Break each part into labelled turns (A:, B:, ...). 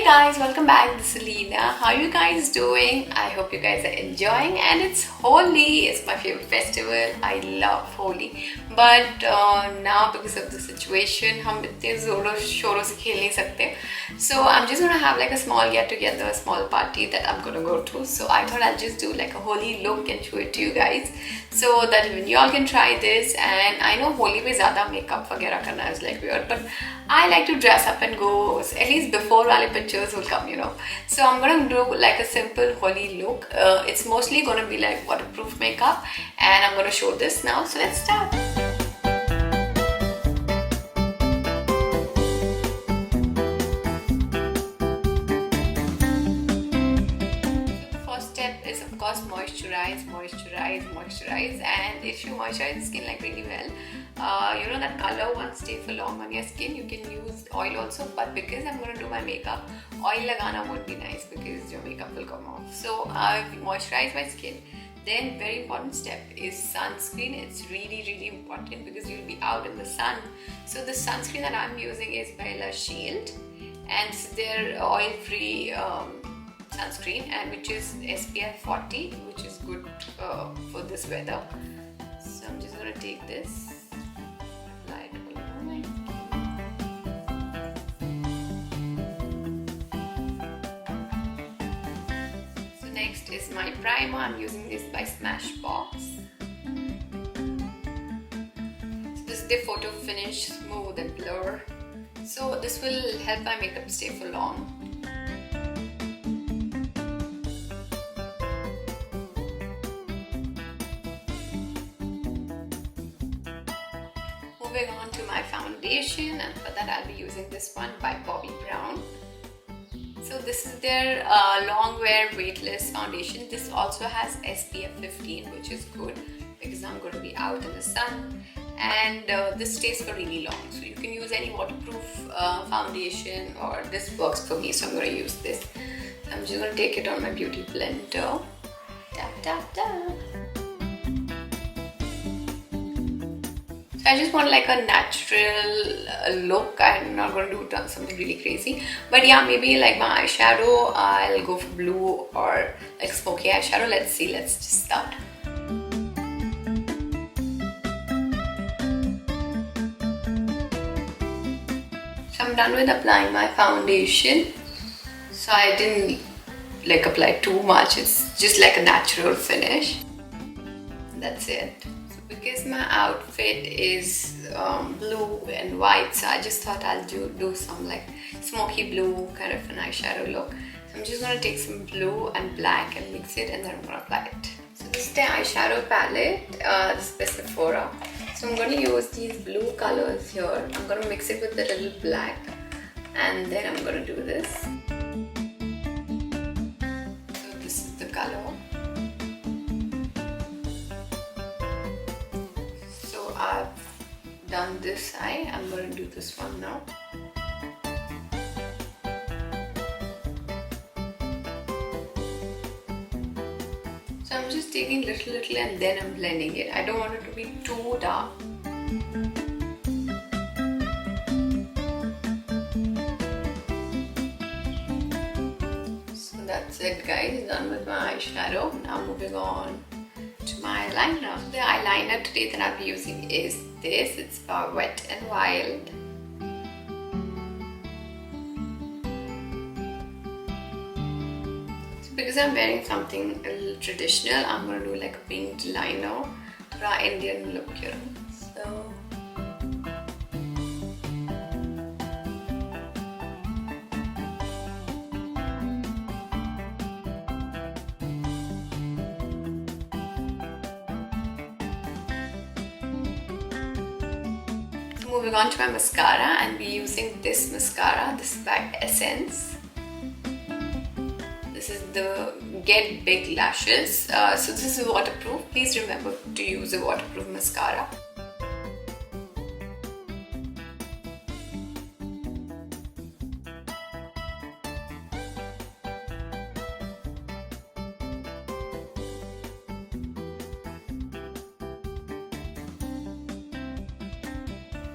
A: guys, welcome back. This is Leena. How are you guys doing? I hope you guys are enjoying. And it's Holi. It's my favorite festival. I love Holi. But now because of the situation, हम इतने जोरों शोरों से खेल नहीं सकते. So I'm just gonna have like a small get together, a small party that I'm gonna go to. So I thought I'll just do like a Holi look and show it to you guys, so that even y'all can try this. And I know Holi पे ज़्यादा makeup वगैरह करना is like weird, but I like to dress up and go. At least before वाले pictures will come, you know. So I'm gonna do like a simple Holi look. It's mostly gonna be like waterproof makeup, and I'm gonna show this now. So let's start. Of course, moisturize, and if you moisturize the skin like really well, you know that color won't stay for long on your skin. You can use oil also, but because I'm going to do my makeup, oil lagana would be nice because your makeup will come off. So I've moisturized my skin. Then very important step is sunscreen. It's really important because you'll be out in the sun. So the sunscreen that I'm using is by La Shield, and it's their oil-free sunscreen, and which is SPF 40, which is good for this weather. So I'm just going to take this, apply it all over my skin. So next is my primer. I'm using this by Smashbox. So this is the photo finish, smooth and blur. So this will help my makeup stay for long. Moving on to my foundation, and for that I'll be using this one by Bobbi Brown. So this is their long wear weightless foundation. This also has SPF 15, which is good because I'm going to be out in the sun, and this stays for really long. So you can use any waterproof foundation, or this works for me, so I'm going to use this. So I'm just going to take it on my beauty blender. Tap tap tap. I just want like a natural look. I'm not going to do something really crazy, but yeah, maybe like my eyeshadow, I'll go for blue or like smoky eyeshadow. Let's see, let's just start. So I'm done with applying my foundation. So I didn't like apply too much. It's just like a natural finish. That's it. Because my outfit is blue and white, so I just thought I'll do some like smoky blue kind of an eyeshadow look. So I'm just going to take some blue and black and mix it, and then I'm going to apply it. So this is the eyeshadow palette, this is Sephora. So I'm going to use these blue colors here. I'm going to mix it with the little black, and then I'm going to do this. So this is the color. I've done this eye. I'm going to do this one now. So I'm just taking little and then I'm blending it. I don't want it to be too dark. So that's it, guys. Done with my eyeshadow. Now moving on to my eyeliner. The eyeliner today that I'll be using is this. It's Wet and Wild. So because I'm wearing something a little traditional, I'm going to do like a pink liner, thora Indian look here. So moving on to my mascara, and be using this mascara. This is by Essence. This is the Get Big Lashes. So this is waterproof. Please remember to use a waterproof mascara.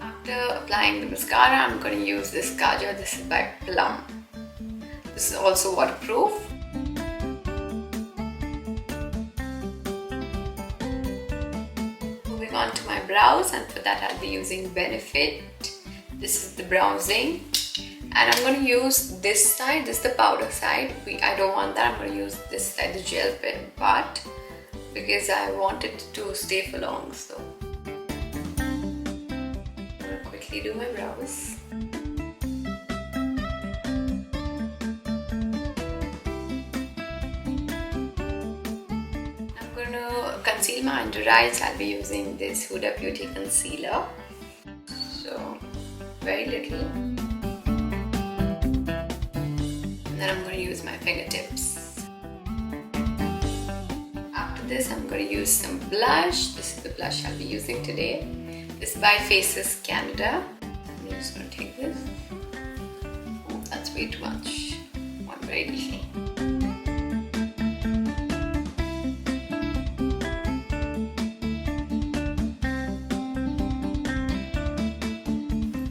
A: After applying the mascara, I'm going to use this kajal. This is by Plum. This is also waterproof. Moving on to my brows, and for that I'll be using Benefit. This is the bronzing, and I'm going to use this side. This is the powder side. I don't want that. I'm going to use this side, the gel pen part, because I want it to stay for long. So I'm going to quickly do my brows. I'm going to conceal my under eyes. I'll be using this Huda Beauty concealer. So very little. And then I'm going to use my fingertips. After this, I'm going to use some blush. This is the blush I'll be using today. This is by Faces Canada. I'm just going to take this. Oh, that's way too much. One very little.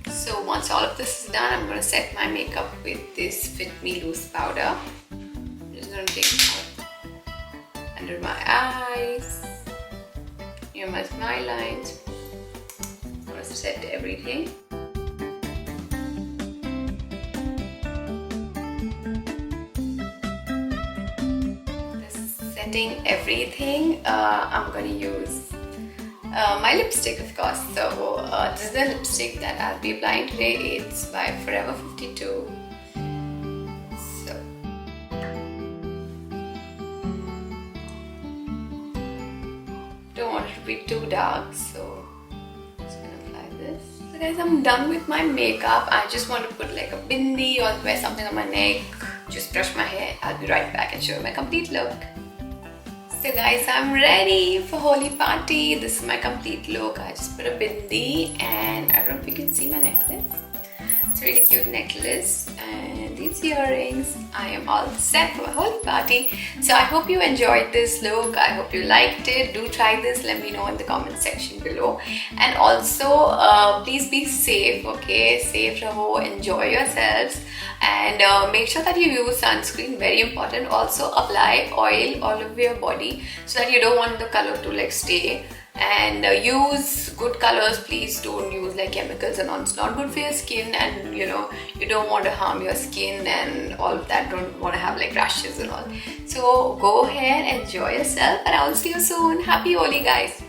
A: So once all of this is done, I'm going to set my makeup with this Fit Me Loose powder. I'm just going to take it out under my eyes, near my smile lines. I'm going to set everything. Just setting everything, I'm going to use my lipstick, of course. So this is the lipstick that I'll be applying today. It's by Forever 52. So don't want it to be too dark, so I'm just gonna apply this. So guys, I'm done with my makeup. I just want to put like a bindi or wear something on my neck. Just brush my hair. I'll be right back and show you my complete look. So guys, I'm ready for Holi party. This is my complete look. I just put a bindi, and I don't know if you can see my necklace. It's a really cute necklace, and these earrings. I am all set for my Holi party. So I hope you enjoyed this look. I hope you liked it. Do try this. Let me know in the comment section below. And also, please be safe, okay? Safe raho, enjoy yourselves. And make sure that you use sunscreen, very important. Also apply oil all over your body so that you don't want the color to like stay. And use good colors. Please don't use like chemicals and all. It's not good for your skin, and you know, you don't want to harm your skin and all of that. Don't want to have like rashes and all. So go ahead, enjoy yourself, and I'll see you soon. Happy Holi, guys.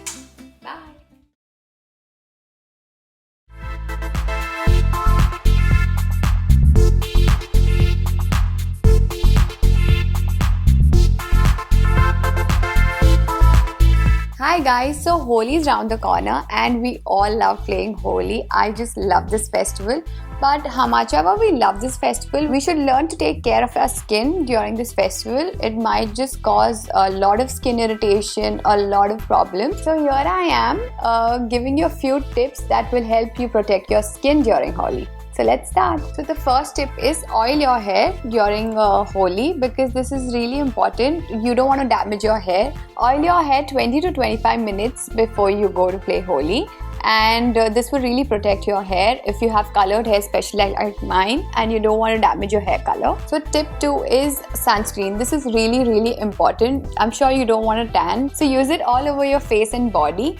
A: Hi guys, so Holi is around the corner and we all love playing Holi. I just love this festival. But how much ever we love this festival, we should learn to take care of our skin during this festival. It might just cause a lot of skin irritation, a lot of problems. So here I am giving you a few tips that will help you protect your skin during Holi. So let's start. So the first tip is oil your hair during Holi, because this is really important. You don't want to damage your hair. Oil your hair 20 to 25 minutes before you go to play Holi. And this will really protect your hair if you have colored hair, especially like mine, and you don't want to damage your hair color. So tip 2 is sunscreen. This is really, really important. I'm sure you don't want to tan. So use it all over your face and body.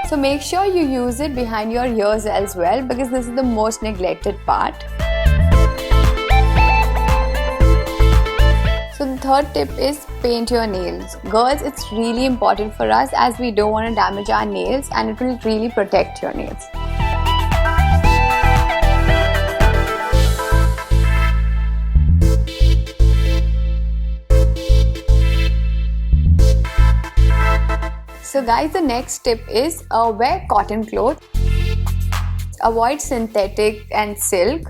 A: So make sure you use it behind your ears as well, because this is the most neglected part. So the third tip is paint your nails. Girls, it's really important for us as we don't want to damage our nails, and it will really protect your nails. So guys, the next tip is wear cotton clothes. Avoid synthetic and silk.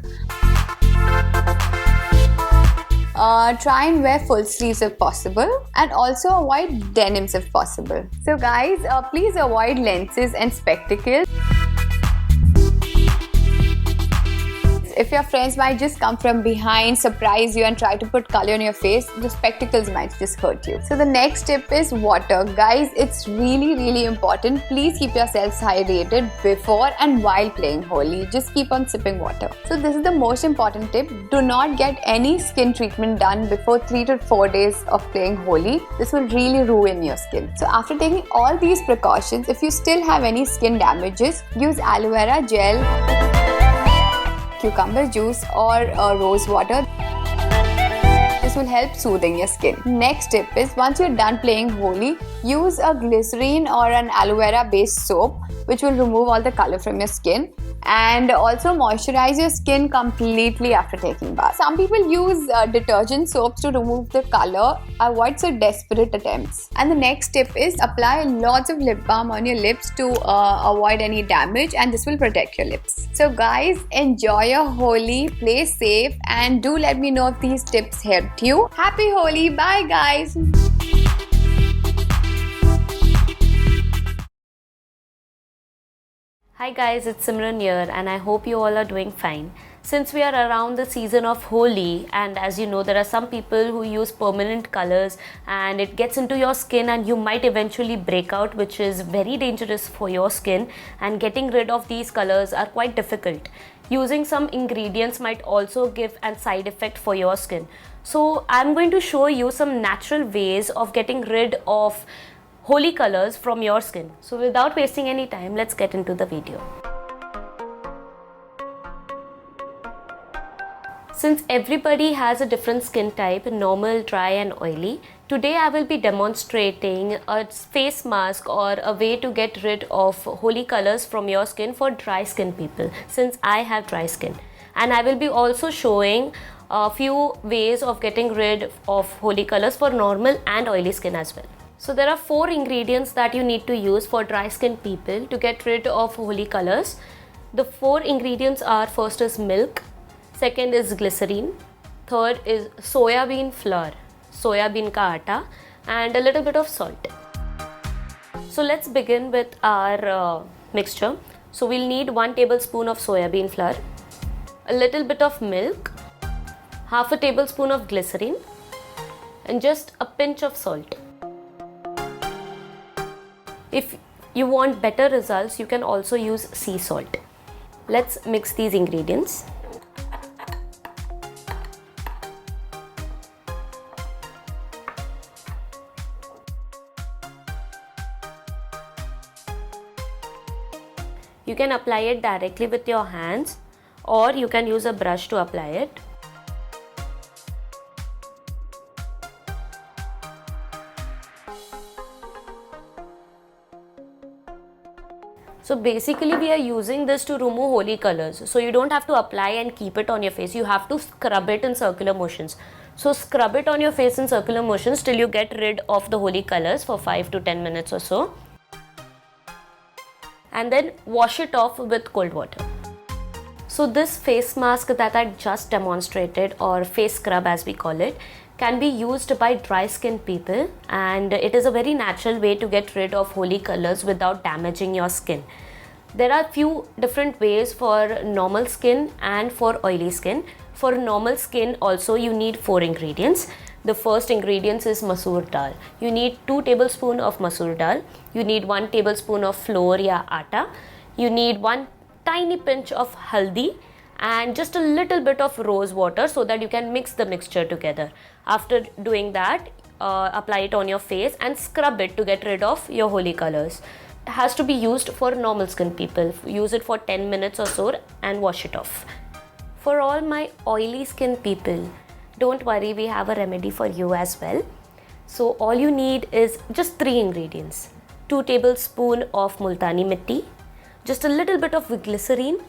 A: Try and wear full sleeves if possible, and also avoid denims if possible. So guys, please avoid lenses and spectacles. if your friends might just come from behind, surprise you and try to put color on your face, the spectacles might just hurt you. So the next tip is water. Guys, it's really important. Please keep yourselves hydrated before and while playing Holi. Just keep on sipping water. So this is the most important tip. Do not get any skin treatment done before 3 to 4 days of playing Holi. This will really ruin your skin. So after taking all these precautions, if you still have any skin damages, use aloe vera gel, cucumber juice or rose water. This will help soothing your skin. Next tip is, once you're done playing Holi, use a glycerine or an aloe vera based soap which will remove all the color from your skin, and also moisturize your skin completely after taking bath. Some people use detergent soaps to remove the color. Avoid so desperate attempts. And the next tip is, apply lots of lip balm on your lips to avoid any damage, and this will protect your lips. So guys, enjoy your Holi, play safe, and do let me know if these tips helped you. Happy Holi! Bye guys!
B: Hi guys, it's Simran here and I hope you all are doing fine. Since we are around the season of Holi, and as you know, there are some people who use permanent colors and it gets into your skin and you might eventually break out, which is very dangerous for your skin, and getting rid of these colors are quite difficult. Using some ingredients might also give a side effect for your skin. So I'm going to show you some natural ways of getting rid of Holi colors from your skin. So without wasting any time, let's get into the video. Since everybody has a different skin type, normal, dry and oily, today I will be demonstrating a face mask or a way to get rid of Holi colors from your skin for dry skin people, since I have dry skin. And I will be also showing a few ways of getting rid of Holi colors for normal and oily skin as well. So there are 4 ingredients that you need to use for dry skin people to get rid of Holi colors. The 4 ingredients are, first is milk, second is glycerine, third is soya bean flour, soya bean ka atta, and a little bit of salt. So let's begin with our mixture. So we'll need 1 tablespoon of soya bean flour, a little bit of milk, half a tablespoon of glycerine, and just a pinch of salt. If you want better results, you can also use sea salt. Let's mix these ingredients. You can apply it directly with your hands, or you can use a brush to apply it. So basically we are using this to remove Holi colors. So you don't have to apply and keep it on your face. You have to scrub it in circular motions. So scrub it on your face in circular motions till you get rid of the Holi colors for 5 to 10 minutes or so. And then wash it off with cold water. So this face mask that I just demonstrated, or face scrub as we call it, can be used by dry skin people, and it is a very natural way to get rid of Holi colors without damaging your skin. There are few different ways for normal skin and for oily skin. For normal skin also you need 4 ingredients. The first ingredient is masoor dal. You need 2 tablespoons of masoor dal. You need 1 tablespoon of flour ya atta. You need 1 tiny pinch of haldi and just a little bit of rose water so that you can mix the mixture together. After doing that, apply it on your face and scrub it to get rid of your Holi colors. It has to be used for normal skin people. Use it for 10 minutes or so and wash it off. For all my oily skin people, don't worry, we have a remedy for you as well. So all you need is just 3 ingredients. 2 tablespoons of multani mitti, just a little bit of glycerine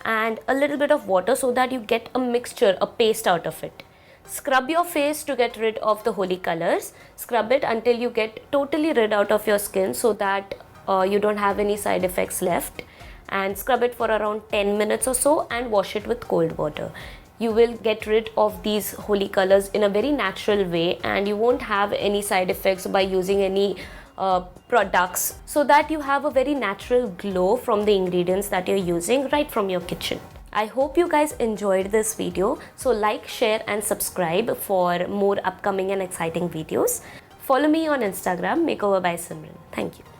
B: and a little bit of water so that you get a mixture, a paste out of it. Scrub your face to get rid of the Holi colors. Scrub it until you get totally rid out of your skin so that you don't have any side effects left. And scrub it for around 10 minutes or so and wash it with cold water. You will get rid of these Holi colors in a very natural way, and you won't have any side effects by using any products, so that you have a very natural glow from the ingredients that you're using right from your kitchen. I hope you guys enjoyed this video. So like, share and subscribe for more upcoming and exciting videos. Follow me on Instagram, Makeover by Simran. Thank you.